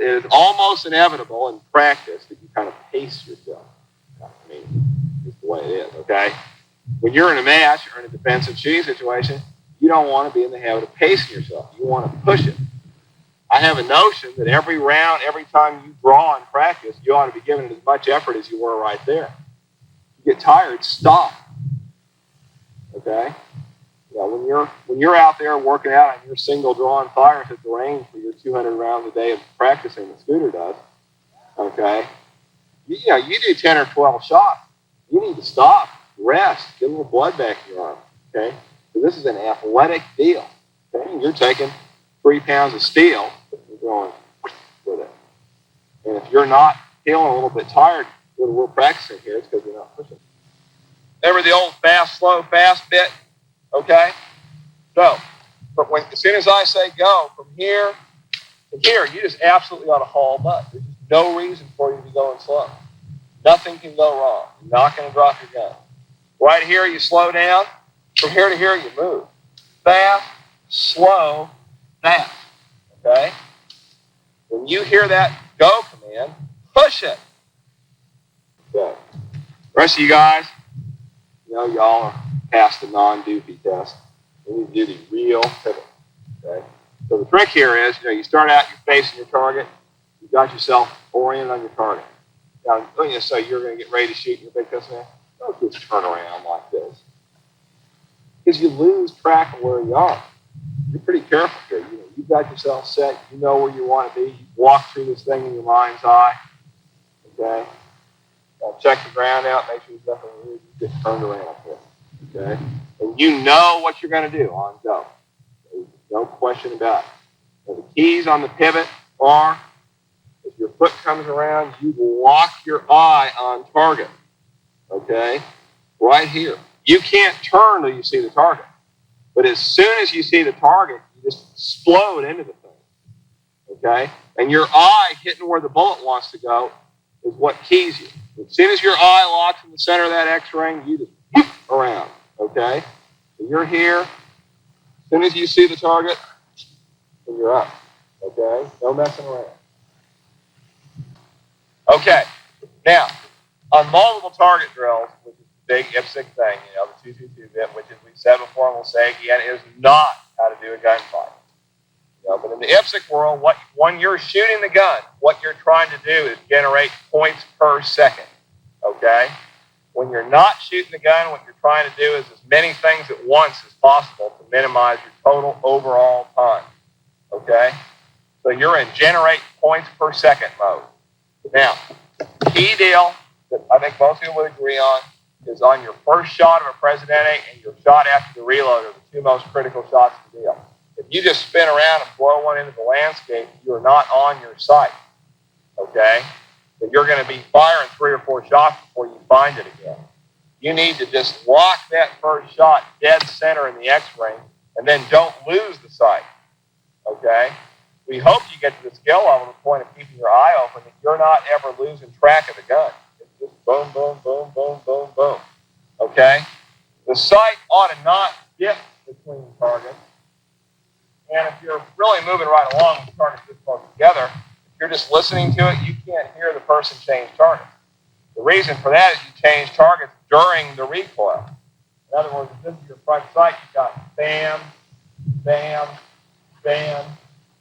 is almost inevitable in practice that you kind of pace yourself. I mean, it's the way it is, okay? When you're in a match or in a defensive shooting situation, you don't want to be in the habit of pacing yourself. You want to push it. I have a notion that every round, every time you draw in practice, you ought to be giving it as much effort as you were right there. If you get tired, stop. Okay? Yeah, when you're out there working out on your single drawing fires at the range for your 200 rounds a day of practicing, the Scooter does, okay? You do 10 or 12 shots. You need to stop, rest, get a little blood back in your arm, okay? So this is an athletic deal, okay? You're taking 3 pounds of steel, you're going with it. And if you're not feeling a little bit tired when we're practicing here, it's because you're not pushing. Remember the old fast, slow, fast bit? Okay? So, but as soon as I say go, from here to here, you just absolutely ought to haul butt. There's just no reason for you to be going slow. Nothing can go wrong. You're not going to drop your gun. Right here, you slow down. From here to here, you move. Fast, slow, fast. Okay? When you hear that go command, push it. Okay. The rest of you guys, y'all are past the non-doofy test. We need to do the real pivot. Okay? So the trick here is, you start out, you're facing your target. You got yourself oriented on your target. Now, so you're going to get ready to shoot your big pistol. Don't just turn around like this. Because you lose track of where you are. You're pretty careful here. You've got yourself set. You know where you want to be. You walk through this thing in your mind's eye. Okay? Check the ground out. Make sure there's nothing weird. You get turned around here. Okay? And you know what you're going to do on go. No question about it. Now, the keys on the pivot are, if your foot comes around, you lock your eye on target. Okay? Right here. You can't turn till you see the target. But as soon as you see the target, you just explode into the thing. Okay? And your eye hitting where the bullet wants to go is what keys you. As soon as your eye locks in the center of that X-ring, you just whoop around. Okay? So you're here. As soon as you see the target, then you're up. Okay? No messing around. Okay. Now, on multiple target drills, which is the big IPSC thing, the 222 bit, which, as we said before and we'll say again, is not how to do a gunfight. But in the IPSC world, when you're shooting the gun, what you're trying to do is generate points per second. Okay? When you're not shooting the gun, what you're trying to do is as many things at once as possible to minimize your total overall time. Okay? So you're in generate points per second mode. Now, key deal that I think most people would agree on is on your first shot of a Presidente and your shot after the reload are the two most critical shots of the deal. If you just spin around and blow one into the landscape, you're not on your sight. Okay? But you're going to be firing 3 or 4 shots before you find it again. You need to just lock that first shot dead center in the X-ring and then don't lose the sight. Okay? We hope you get to the skill level to the point of keeping your eye open that you're not ever losing track of the gun. It's just boom, boom, boom, boom, boom, boom. Okay? The sight ought to not dip between targets. And if you're really moving right along with the targets this close together, if you're just listening to it, you can't hear the person change targets. The reason for that is you change targets during the recoil. In other words, if this is your front sight, you've got bam, bam, bam,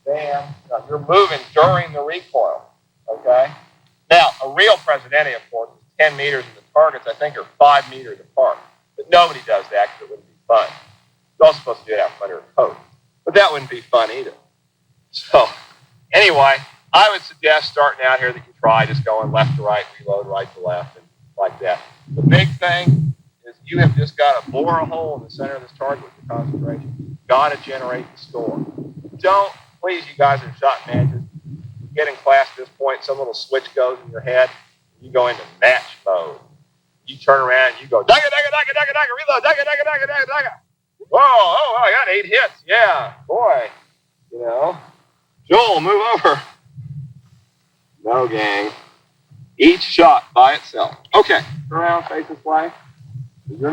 bam. Now, you're moving during the recoil. Okay? Now, a real Presidente, of course, is 10 meters, and the targets, I think, are 5 meters apart. But nobody does that because it wouldn't be fun. You're also supposed to do it out from under a coat. But that wouldn't be fun either. So, anyway, I would suggest starting out here that you try just going left to right, reload right to left, and like that. The big thing is you have just got to bore a hole in the center of this target with your concentration. You've got to generate the score. Don't, please, you guys that have shot matches, you get in class at this point, some little switch goes in your head, and you go into match mode. You turn around and you go, dagga, dagga, dagga, dagga, dagga, reload, dagga, dagga, dagga, dagga, dagga. Whoa, oh, I got 8 hits. Yeah, boy. Joel, move over. No, gang. Each shot by itself. Okay, turn around, face this way. You're not